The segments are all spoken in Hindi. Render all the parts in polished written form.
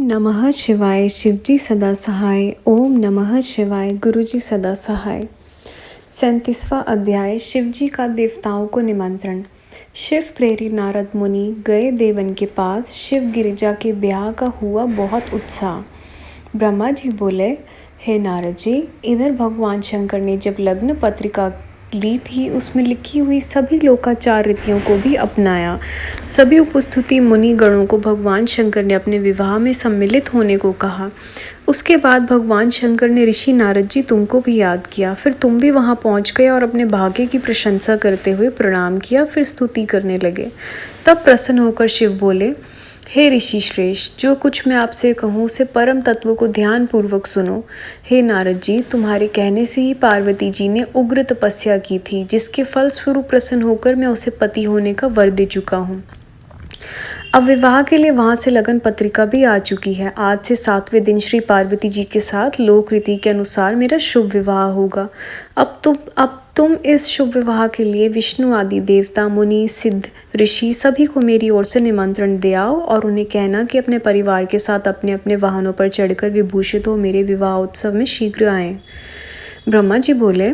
नमः शिवाय शिवजी सदा सहाय। ओम नमः शिवाय गुरुजी सदा सहाय। 37वां अध्याय शिवजी का देवताओं को निमंत्रण। शिव प्रेरित नारद मुनि गए देवन के पास। शिव गिरिजा के ब्याह का हुआ बहुत उत्साह। ब्रह्मा जी बोले, हे नारद जी, इधर भगवान शंकर ने जब लग्न पत्रिका ली थी उसमें लिखी हुई सभी लोकाचार रीतियों को भी अपनाया। सभी उपस्थिति मुनि गणों को भगवान शंकर ने अपने विवाह में सम्मिलित होने को कहा। उसके बाद भगवान शंकर ने ऋषि नारद जी तुमको भी याद किया। फिर तुम भी वहां पहुंच गए और अपने भाग्य की प्रशंसा करते हुए प्रणाम किया, फिर स्तुति करने लगे। तब प्रसन्न होकर शिव बोले, हे ऋषि श्रेष्ठ, जो कुछ मैं आपसे कहूँ उसे परम तत्व को ध्यान पूर्वक सुनो। हे नारद जी, तुम्हारे कहने से ही पार्वती जी ने उग्र तपस्या की थी, जिसके फल स्वरूप प्रसन्न होकर मैं उसे पति होने का वर दे चुका हूँ। अब विवाह के लिए वहां से लगन पत्रिका भी आ चुकी है। आज से 7वें दिन श्री पार्वती जी के साथ लोक रीति के अनुसार मेरा शुभ विवाह होगा। अब तुम इस शुभ विवाह के लिए विष्णु आदि देवता, मुनि, सिद्ध, ऋषि सभी को मेरी ओर से निमंत्रण दे आओ और उन्हें कहना कि अपने परिवार के साथ अपने अपने वाहनों पर चढ़कर विभूषित हो मेरे विवाह उत्सव में शीघ्र आएं। ब्रह्मा जी बोले,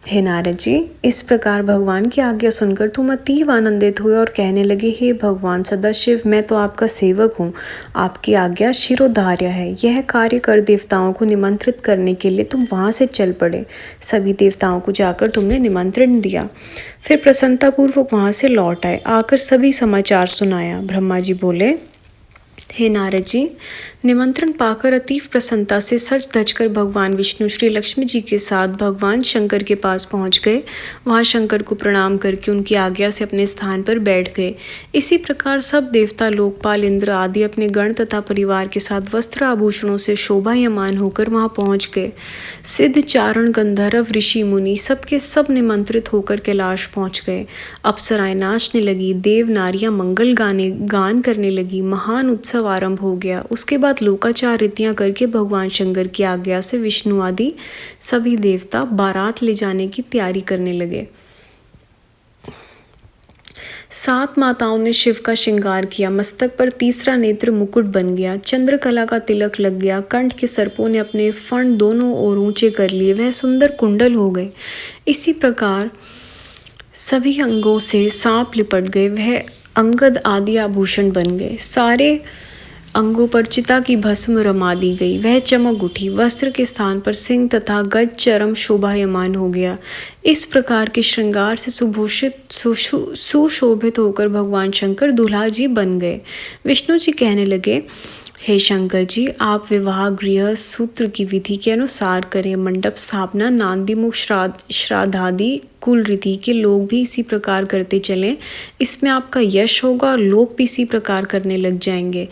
हे नारद जी, इस प्रकार भगवान की आज्ञा सुनकर तुम अतीव आनंदित हुए और कहने लगे, हे भगवान सदाशिव, मैं तो आपका सेवक हूँ। आपकी आज्ञा शिरोधार्य है। यह कार्य कर देवताओं को निमंत्रित करने के लिए तुम वहाँ से चल पड़े। सभी देवताओं को जाकर तुमने निमंत्रण दिया, फिर प्रसन्नतापूर्वक वहाँ से लौट आए। आकर सभी समाचार सुनाया। ब्रह्मा जी बोले, हे नारद जी, निमंत्रण पाकर अतीव प्रसन्नता से सज धज कर भगवान विष्णु श्री लक्ष्मी जी के साथ भगवान शंकर के पास पहुंच गए। वहां शंकर को प्रणाम करके उनकी आज्ञा से अपने स्थान पर बैठ गए। इसी प्रकार सब देवता, लोकपाल, इंद्र आदि अपने गण तथा परिवार के साथ वस्त्र आभूषणों से शोभायमान होकर वहां पहुंच गए। सिद्ध, चारण, गंधर्व, ऋषि, मुनि सबके सब निमंत्रित होकर कैलाश पहुंच गए। अप्सराएं नाचने लगी, देव नारियां मंगल गान करने लगी। महान उत्सव आरंभ हो गया। उसके बाद लोकाचार रीतियां करके भगवान शंकर की आज्ञा से विष्णु आदि सभी देवता बारात ले जाने की तैयारी करने लगे। 7 माताओं ने शिव का श्रृंगार किया। मस्तक पर तीसरा नेत्र मुकुट बन गया। चंद्रकला का तिलक लग गया। कंठ के सर्पों ने अपने फण दोनों ओर ऊंचे कर लिए। वह सुंदर कुंडल हो गए। इसी प्रकार सभी अंगों से सांप लिपट गए। वह अंगद आदि आभूषण बन गए। सारे अंगों पर चिता की भस्म रमा दी गई। वह चमक उठी। वस्त्र के स्थान पर सिंह तथा गज चरम शोभायमान हो गया। इस प्रकार के श्रृंगार से सुशोभित होकर भगवान शंकर दूल्हा जी बन गए। विष्णु जी कहने लगे, हे शंकर जी, आप विवाह गृह सूत्र की विधि के अनुसार करें। मंडप स्थापना, नांदीमुख, श्राद्धादि कुल रीति के लोग भी इसी प्रकार करते चलें। इसमें आपका यश होगा और लोग भी इसी प्रकार करने लग जाएंगे।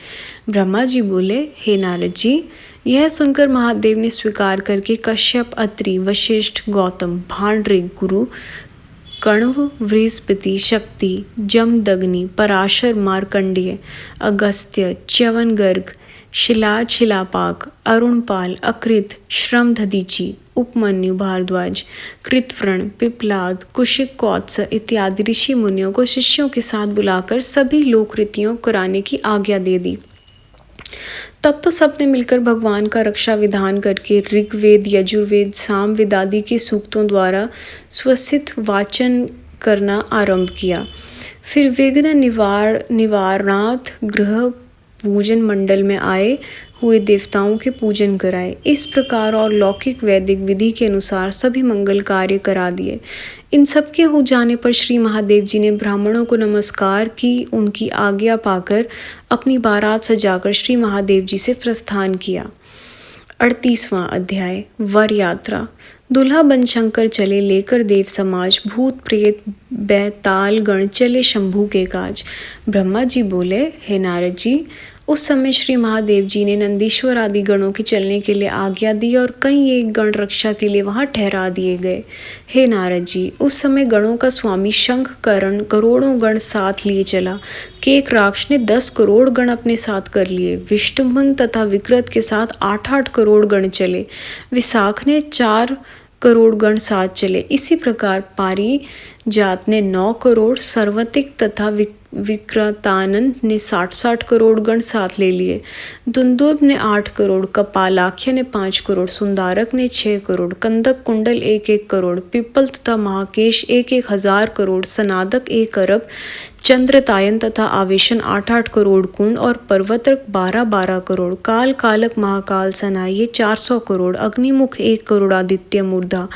ब्रह्मा जी बोले, हे नारद जी, यह सुनकर महादेव ने स्वीकार करके कश्यप, अत्रि, वशिष्ठ, गौतम, भांडृग, गुरु, कण्व, बृहस्पति, शक्ति, जमदग्नि, पराशर, मार्कंडेय, अगस्त्य, च्यवन गर्ग, शिलाद, शिलापाक, अरुणपाल, अकृत, श्रम दधीचि, उपमन्यु, भारद्वाज, कृतव्रण, पिपलाद, कुशिक, कौत्स इत्यादि ऋषि मुनियों को शिष्यों के साथ बुलाकर सभी लोक रीतियों कराने की आज्ञा दे दी। तब तो सबने मिलकर भगवान का रक्षा विधान करके ऋग्वेद, यजुर्वेद, सामवेद आदि के सूक्तों द्वारा स्वसित वाचन करना आरंभ किया। फिर विघ्न निवारणार्थ गृह पूजन मंडल में आए हुए देवताओं के पूजन कराए। इस प्रकार और लौकिक वैदिक विधि के अनुसार सभी मंगल कार्य करा दिए। इन सब के हो जाने पर श्री महादेव जी ने ब्राह्मणों को नमस्कार की। उनकी आज्ञा पाकर अपनी बारात सजाकर श्री महादेव जी से प्रस्थान किया। 38वां अध्याय वर यात्रा। दूल्हा बन शंकर चले, लेकर देव समाज, भूत प्रेत बैताल गण चले शंभू के काज। ब्रह्मा जी बोले, हे नारद जी, उस समय श्री महादेव जी ने नंदीश्वर आदि गणों के चलने के लिए आज्ञा दी और कई एक गण रक्षा के लिए वहां ठहरा दिए गए। हे नारद जी, उस समय गणों का स्वामी शंख करण करोड़ों गण साथ लिए चला। केक राक्ष ने 10 करोड़ गण अपने साथ कर लिए। विष्णुभन तथा विकृत के साथ 8-8 करोड़ गण चले। विशाख ने 4 करोड़ गण साथ चले। इसी प्रकार पारी जात ने 9 करोड़, सर्वतिक तथा विक्रतानंद ने 60 करोड़ गण साथ ले लिए। दुंदुभ ने 8 करोड़, कपालाख्य ने 5 करोड़, सुंदारक ने 6 करोड़, कंदक कुंडल 1-1 करोड़, पिप्पल तथा महाकेश 1-1 हजार करोड़, सनादक 1 अरब, चंद्रतायन तथा आवेशन 8-8 करोड़ कुंड और पर्वतक 12-12 करोड़, काल कालक महाकाल सनाइये 400 करोड़, अग्निमुख 1 करोड़, आदित्य मूर्धा,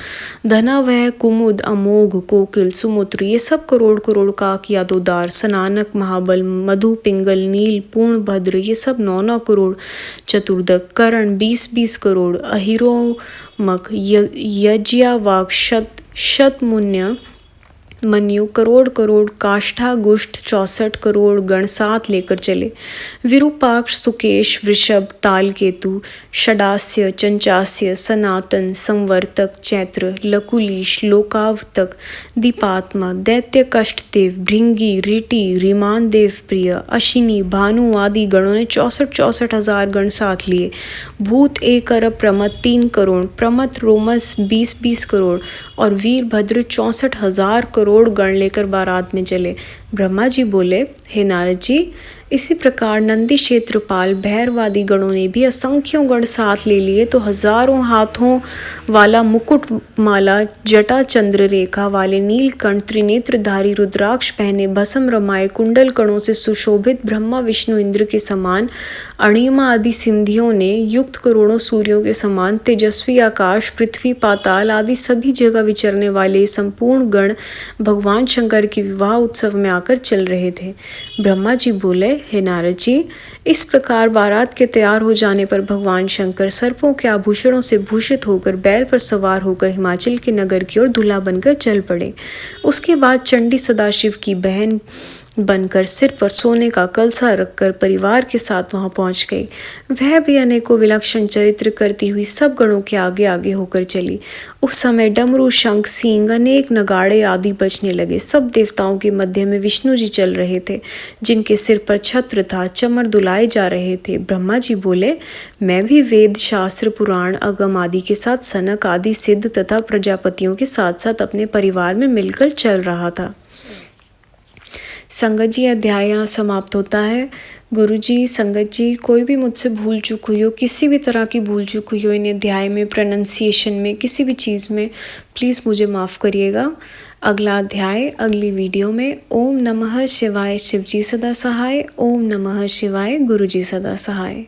धनावह, कुमुद, अमोघ, कोकिल, सुमुत्र ये सब करोड़ करोड़, काक यादोदार, सनानक, महाबल, मधु, पिंगल, नील, पूर्ण, भद्र ये सब 9-9 करोड़, चतुर्दक, करण 20-20 करोड़, अहिरोमक, यज्ञावाक, शतमुन्य, मन्यु करोड़ करोड़, काष्ठा गुष्ठ 64 करोड़ गण साथ लेकर चले। विरूपाक्ष, सुकेश, वृषभ, तालकेतु, षडास्य, चंचास्य, सनातन, संवर्तक, चैत्र, लकुलीश, लोकावतक, दीपात्मा, दैत्य कष्टदेव, भृंगी, ऋटि, रिमान देव प्रिय, अशिनी, भानु आदि गणों ने 64 हजार गण साथ लिए। भूत 1 अरब, प्रमथ 3 करोड़, प्रमथ रोमस 20-20 करोड़ और वीरभद्र 64 हजार करोड़ गण लेकर बारात में चले। ब्रह्मा जी बोले, हे नारद जी, इसी प्रकार नंदी क्षेत्रपाल भैरवादी गणों ने भी असंख्यों गण साथ ले लिए तो हजारों हाथों वाला मुकुट माला जटा चंद्र रेखा वाले नीलकंठ त्रिनेत्रधारी रुद्राक्ष पहने भस्म रमाए कुंडल कणों से सुशोभित ब्रह्मा विष्णु इंद्र के समान अणिमा आदि सिंधियों ने युक्त करोड़ों सूर्यों के समान तेजस्वी आकाश पृथ्वी पाताल आदि सभी जगह विचरने वाले संपूर्ण गण भगवान शंकर के विवाह उत्सव में आकर चल रहे थे। ब्रह्मा जी बोले, हे नारद जी, इस प्रकार बारात के तैयार हो जाने पर भगवान शंकर सर्पों के आभूषणों से भूषित होकर बैल पर सवार होकर हिमाचल के नगर की ओर दूल्हा बनकर चल पड़े। उसके बाद चंडी सदाशिव की बहन बनकर सिर पर सोने का कलसा रखकर परिवार के साथ वहां पहुंच गई। वह भी अनेकों विलक्षण चरित्र करती हुई सब गणों के आगे आगे होकर चली। उस समय डमरू, शंख, सींग, अनेक नगाड़े आदि बजने लगे। सब देवताओं के मध्य में विष्णु जी चल रहे थे, जिनके सिर पर छत्र था, चमर दुलाए जा रहे थे। ब्रह्मा जी बोले, मैं भी वेद, शास्त्र, पुराण, अगम आदि के साथ सनक आदि सिद्ध तथा प्रजापतियों के साथ साथ अपने परिवार में मिलकर चल रहा था। संगत जी, अध्याय यहाँ समाप्त होता है। गुरु जी, संगत जी, कोई भी मुझसे भूल चूक हुई हो, किसी भी तरह की भूल चूक हुई हो इन अध्याय में, प्रोनंसिएशन में, किसी भी चीज़ में, प्लीज़ मुझे माफ़ करिएगा। अगला अध्याय अगली वीडियो में। ओम नमः शिवाय, शिव जी सदा सहाय। ओम नमः शिवाय, गुरु जी सदा सहाय।